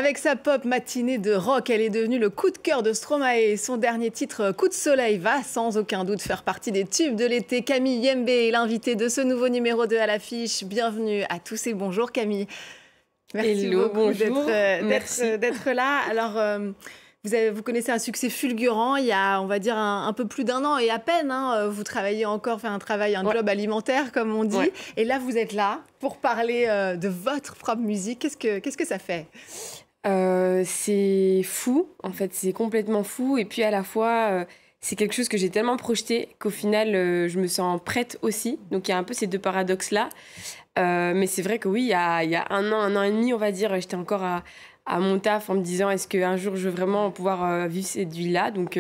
Avec sa pop matinée de rock, elle est devenue le coup de cœur de Stromae. Son dernier titre, Coup de soleil, va sans aucun doute faire partie des tubes de l'été. Camille Yembe est l'invitée de ce nouveau numéro de À l'affiche. Bienvenue à tous et bonjour Camille. Merci beaucoup d'être là. Alors, vous connaissez un succès fulgurant il y a, on va dire, un peu plus d'un an et à peine. Vous travaillez encore, fait un job alimentaire, comme on dit. Ouais. Et là, vous êtes là pour parler de votre propre musique. Qu'est-ce que ça fait ? C'est fou, en fait, c'est complètement fou. Et puis à la fois, c'est quelque chose que j'ai tellement projeté qu'au final, je me sens prête aussi. Donc il y a un peu ces deux paradoxes-là. Mais c'est vrai que oui, il y a un an et demi, on va dire, j'étais encore à mon taf en me disant est-ce qu'un jour je veux vraiment pouvoir vivre cette vie-là. Donc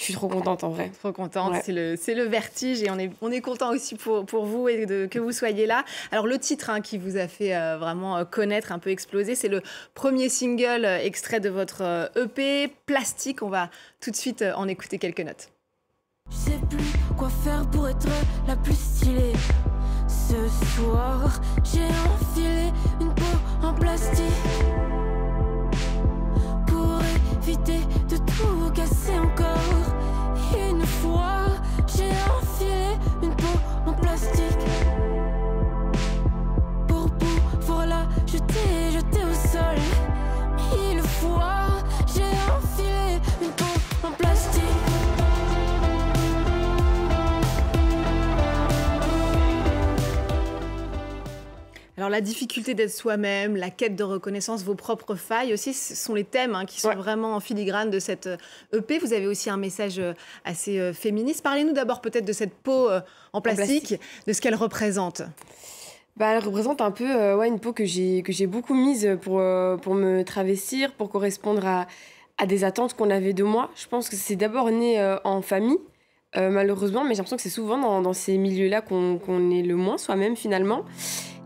je suis trop contente en vrai. Trop contente, ouais. C'est le vertige et on est content aussi pour vous et que vous soyez là. Alors le titre qui vous a fait vraiment connaître, un peu exploser, c'est le premier single extrait de votre EP, Plastique. On va tout de suite en écouter quelques notes. Je sais plus quoi faire pour être la plus stylée. Ce soir, j'ai enfilé une peau en plastique pour éviter de tout casser encore. Une fois, j'ai enfilé une peau en plastique pour pouvoir la jeter au sol. Mille fois, j'ai enfilé une peau en plastique. Alors la difficulté d'être soi-même, la quête de reconnaissance, vos propres failles aussi, ce sont les thèmes qui sont vraiment en filigrane de cette EP. Vous avez aussi un message assez féministe. Parlez-nous d'abord peut-être de cette peau en plastique, de ce qu'elle représente. Elle représente un peu une peau que j'ai beaucoup mise pour me travestir, pour correspondre à des attentes qu'on avait de moi. Je pense que c'est d'abord né en famille. Malheureusement, mais j'ai l'impression que c'est souvent dans ces milieux-là qu'on est le moins soi-même finalement.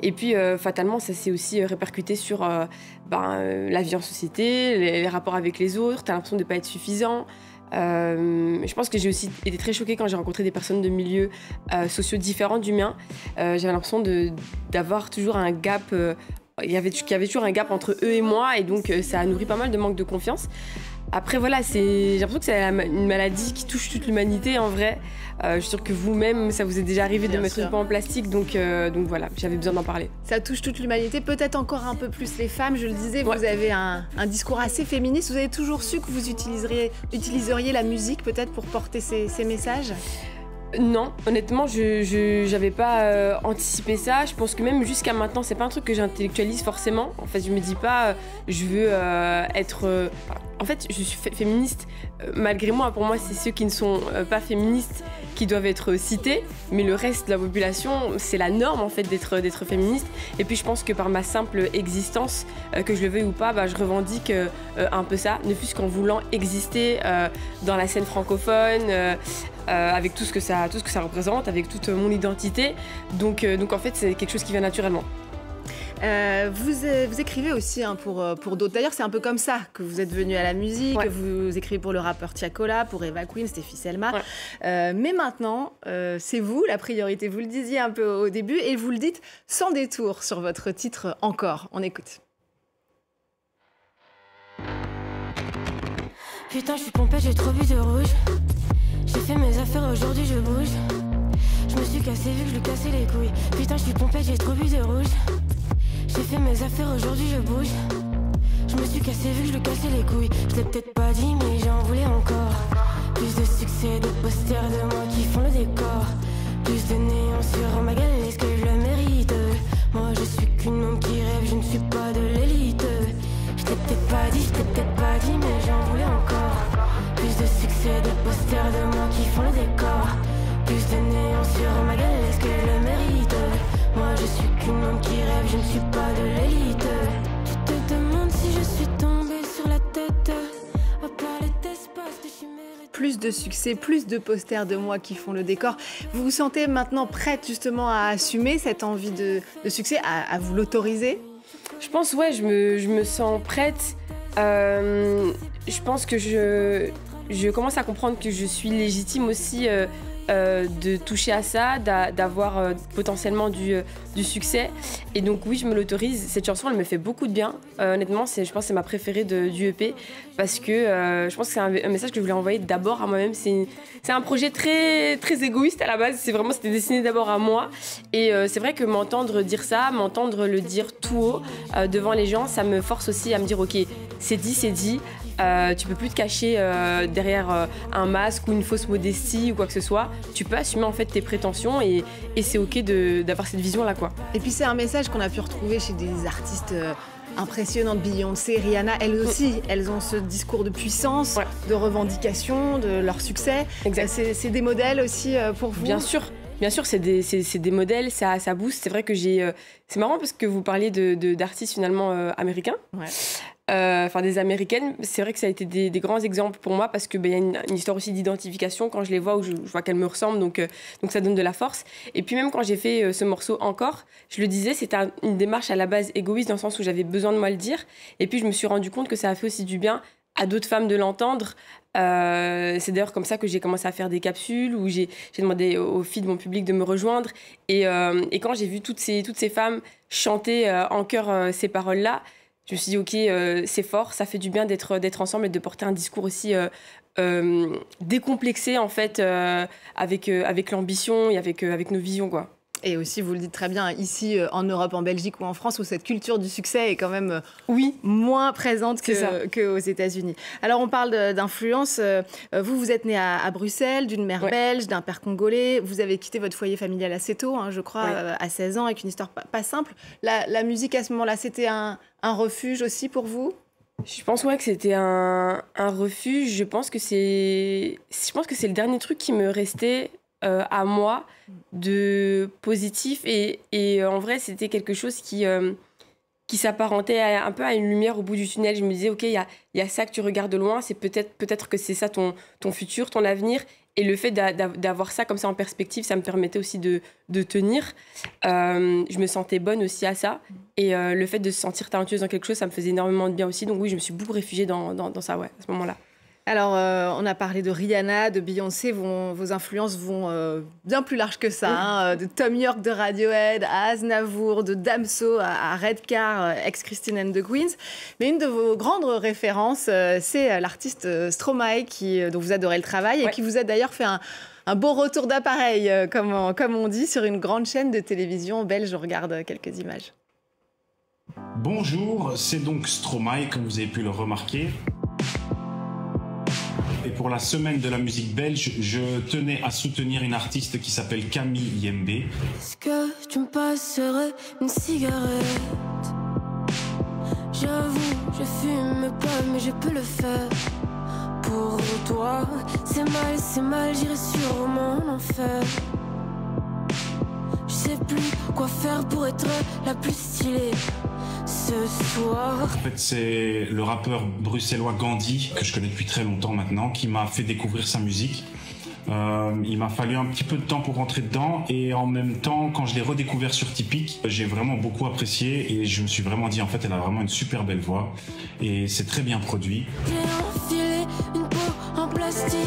Et puis fatalement, ça s'est aussi répercuté sur la vie en société, les rapports avec les autres. T'as l'impression de ne pas être suffisant. Je pense que j'ai aussi été très choquée quand j'ai rencontré des personnes de milieux sociaux différents du mien. J'avais l'impression d'avoir toujours un gap. Il y avait toujours un gap entre eux et moi, et donc ça a nourri pas mal de manque de confiance. Après voilà, j'ai l'impression que c'est une maladie qui touche toute l'humanité en vrai. Je suis sûre que vous-même, ça vous est déjà arrivé de mettre une peau en plastique, donc voilà, j'avais besoin d'en parler. Ça touche toute l'humanité, peut-être encore un peu plus les femmes, je le disais, vous avez un discours assez féministe. Vous avez toujours su que vous utiliseriez la musique peut-être pour porter ces messages ? Non, honnêtement, je n'avais pas anticipé ça. Je pense que même jusqu'à maintenant, c'est pas un truc que j'intellectualise forcément. En fait, je me dis pas, je veux être... En fait, je suis féministe. Malgré moi, pour moi, c'est ceux qui ne sont pas féministes qui doivent être cités. Mais le reste de la population, c'est la norme en fait d'être féministe. Et puis, je pense que par ma simple existence, que je le veuille ou pas, je revendique un peu ça. Ne fût-ce qu'en voulant exister dans la scène francophone. Avec tout ce que ça représente, avec toute mon identité. Donc en fait, c'est quelque chose qui vient naturellement. Vous écrivez aussi pour d'autres. D'ailleurs, c'est un peu comme ça que vous êtes venu à la musique. Ouais. Vous écrivez pour le rappeur Tiakola, pour Eva Queen, Stéphie Selma. Ouais. Mais maintenant, c'est vous la priorité. Vous le disiez un peu au début et vous le dites sans détour sur votre titre Encore. On écoute. Putain, je suis pompée, j'ai trop bu de rouge. J'ai fait mes affaires, aujourd'hui je bouge. Je me suis cassé vu que je lui cassais les couilles. Putain, je suis pompée, j'ai trop bu de rouge. J'ai fait mes affaires, aujourd'hui je bouge. Je me suis cassé vu que je lui cassais les couilles. Je l'ai peut-être pas dit, mais j'en voulais encore. Plus de succès, de posters de moi qui font le décor. Plus de néons sur ma gueule, est-ce que je le mérite? Moi je suis qu'une môme qui rêve, je ne suis pas de l'élite. Je t'ai peut-être pas dit, mais j'en voulais encore. Plus de succès, de posters de moi qui font le décor. Plus de néons sur ma gueule, est-ce que je le mérite? Moi je suis qu'une môme qui rêve, je ne suis pas de l'élite. Tu te demandes si je suis tombée sur la tête à parler d'espace, de chimère. Plus de succès, plus de posters de moi qui font le décor. Vous vous sentez maintenant prête justement à assumer cette envie de succès, à vous l'autoriser? Je pense, je me sens prête. Je pense que je commence à comprendre que je suis légitime aussi de toucher à ça, d'avoir potentiellement du succès. Et donc oui, je me l'autorise. Cette chanson, elle me fait beaucoup de bien. Honnêtement, je pense que c'est ma préférée du EP parce que je pense que c'est un message que je voulais envoyer d'abord à moi-même. C'est un projet très, très égoïste à la base. C'était destiné d'abord à moi. Et c'est vrai que m'entendre dire ça, m'entendre le dire tout haut devant les gens, ça me force aussi à me dire ok, c'est dit, c'est dit. Tu peux plus te cacher derrière un masque ou une fausse modestie ou quoi que ce soit. Tu peux assumer en fait tes prétentions et c'est ok d'avoir cette vision là quoi. Et puis c'est un message qu'on a pu retrouver chez des artistes impressionnantes, Beyoncé, Rihanna, elles aussi, elles ont ce discours de puissance, de revendication, de leur succès. Exact. C'est des modèles aussi pour vous? Bien sûr, c'est des modèles, ça booste. C'est vrai que c'est marrant parce que vous parliez d'artistes finalement américains. Ouais. Des américaines, c'est vrai que ça a été des grands exemples pour moi parce que y a une histoire aussi d'identification quand je les vois, où je vois qu'elles me ressemblent, donc ça donne de la force. Et puis même quand j'ai fait ce morceau Encore, je le disais, c'était une démarche à la base égoïste dans le sens où j'avais besoin de moi le dire. Et puis je me suis rendu compte que ça a fait aussi du bien à d'autres femmes de l'entendre. C'est d'ailleurs comme ça que j'ai commencé à faire des capsules où j'ai demandé aux filles de mon public de me rejoindre. Et quand j'ai vu toutes ces femmes chanter en chœur ces paroles-là, je me suis dit, ok, c'est fort, ça fait du bien d'être ensemble et de porter un discours aussi décomplexé, en fait, avec l'ambition et avec nos visions, quoi. Et aussi, vous le dites très bien, ici, en Europe, en Belgique ou en France, où cette culture du succès est quand même moins présente qu'aux États-Unis. Alors, on parle d'influence. Vous êtes né à Bruxelles, d'une mère belge, d'un père congolais. Vous avez quitté votre foyer familial assez tôt, je crois, à 16 ans, avec une histoire pas simple. La musique, à ce moment-là, c'était un refuge aussi pour vous? Je pense que c'était un refuge. Je pense que c'est le dernier truc qui me restait à moi de positif et en vrai c'était quelque chose qui s'apparentait un peu à une lumière au bout du tunnel. Je me disais ok, il y a ça que tu regardes de loin, c'est peut-être que c'est ça ton futur, ton avenir, et le fait d'avoir ça comme ça en perspective, ça me permettait aussi de tenir. Je me sentais bonne aussi à ça, et le fait de se sentir talentueuse dans quelque chose, ça me faisait énormément de bien aussi. Donc oui, je me suis beaucoup réfugiée dans ça, à ce moment-là. Alors, on a parlé de Rihanna, de Beyoncé. Vos influences vont bien plus large que ça. De Thom Yorke de Radiohead à Aznavour, de Damso à Redcar, ex-Christine and the Queens. Mais une de vos grandes références, c'est l'artiste Stromae, dont vous adorez le travail et qui vous a d'ailleurs fait un beau retour d'appareil, comme on dit, sur une grande chaîne de télévision belge. On regarde quelques images. Bonjour, c'est donc Stromae, comme vous avez pu le remarquer. Et pour la semaine de la musique belge, je tenais à soutenir une artiste qui s'appelle Camille Yembe. Est-ce que tu me passerais une cigarette? J'avoue, je fume pas, mais je peux le faire. Pour toi, c'est mal, j'irai sur mon enfer. Je sais plus quoi faire pour être la plus stylée ce soir. En fait, c'est le rappeur bruxellois Gandhi, que je connais depuis très longtemps maintenant, qui m'a fait découvrir sa musique. Il m'a fallu un petit peu de temps pour rentrer dedans, et en même temps, quand je l'ai redécouvert sur Typique, j'ai vraiment beaucoup apprécié et je me suis vraiment dit, en fait, elle a vraiment une super belle voix et c'est très bien produit. J'ai enfilé une peau en plastique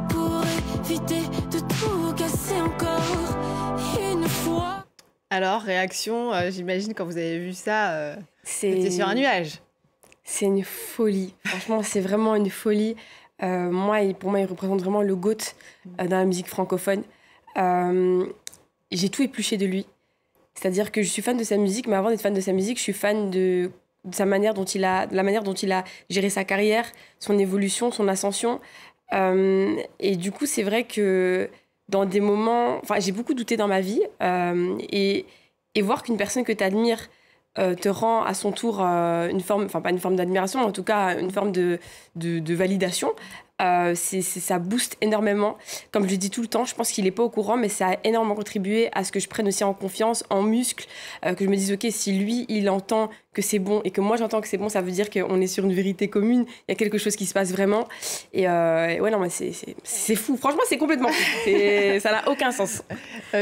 pour éviter de tout casser encore une fois. Alors, réaction, j'imagine, quand vous avez vu ça, c'était sur un nuage. C'est une folie. Franchement, c'est vraiment une folie. Pour moi, il représente vraiment le GOAT dans la musique francophone. J'ai tout épluché de lui. C'est-à-dire que je suis fan de sa musique, mais avant d'être fan de sa musique, je suis fan de la manière dont il a géré sa carrière, son évolution, son ascension. Et du coup, c'est vrai que dans des moments... j'ai beaucoup douté dans ma vie. Et voir qu'une personne que tu admires te rend à son tour une forme, pas une forme d'admiration, mais en tout cas une forme de validation, ça booste énormément. Comme je le dis tout le temps, je pense qu'il n'est pas au courant, mais ça a énormément contribué à ce que je prenne aussi en confiance, en muscle, que je me dise, ok, si lui, il entend c'est bon et que moi j'entends que c'est bon, ça veut dire qu'on est sur une vérité commune, il y a quelque chose qui se passe vraiment. Et ouais, non, mais c'est fou. Franchement, c'est complètement fou. Ça n'a aucun sens.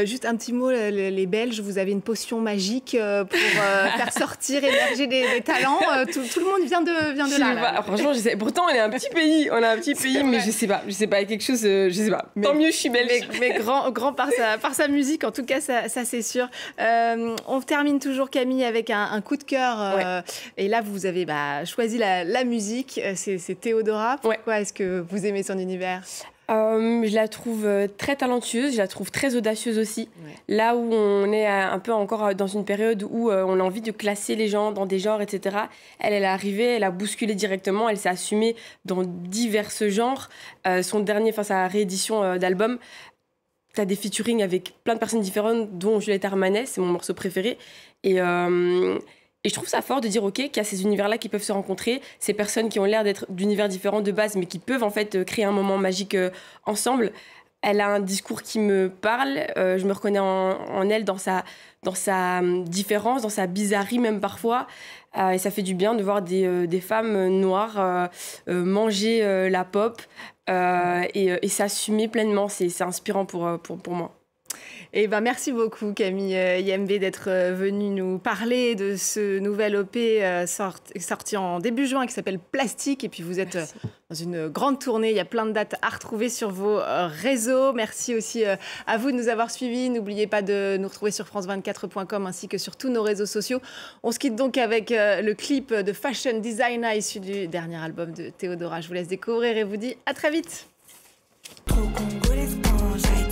Juste un petit mot, les Belges, vous avez une potion magique pour faire sortir, émerger des talents. Tout le monde vient de là. Franchement, je sais. Pourtant, on a un petit pays, mais je sais pas, quelque chose, je sais pas. Tant mieux, je suis belge. Mais grand par sa musique, en tout cas, ça c'est sûr. On termine toujours, Camille, avec un coup de cœur. Et là, vous avez choisi la musique, c'est Théodora. Pourquoi est-ce que vous aimez son univers ? Je la trouve très talentueuse, je la trouve très audacieuse aussi. Là où on est un peu encore dans une période où on a envie de classer les gens dans des genres, etc. Elle est arrivée, elle a bousculé directement, elle s'est assumée dans divers genres. Son dernier, sa réédition d'album, t'as des featuring avec plein de personnes différentes, dont Juliette Armanet, c'est mon morceau préféré. Et je trouve ça fort de dire qu'il y a ces univers-là qui peuvent se rencontrer, ces personnes qui ont l'air d'être d'univers différents de base, mais qui peuvent en fait créer un moment magique ensemble. Elle a un discours qui me parle, je me reconnais en elle, dans sa différence, dans sa bizarrerie même parfois. Et ça fait du bien de voir des femmes noires manger la pop et s'assumer pleinement. C'est inspirant pour moi. Et merci beaucoup, Camille Yembe, d'être venue nous parler de ce nouvel EP sorti en début juin qui s'appelle Plastique. Et puis vous êtes dans une grande tournée, il y a plein de dates à retrouver sur vos réseaux. Merci aussi à vous de nous avoir suivis. N'oubliez pas de nous retrouver sur france24.com ainsi que sur tous nos réseaux sociaux. On se quitte donc avec le clip de Fashion Designer issu du dernier album de Théodora. Je vous laisse découvrir et vous dis à très vite. Trop congolais quand j'aille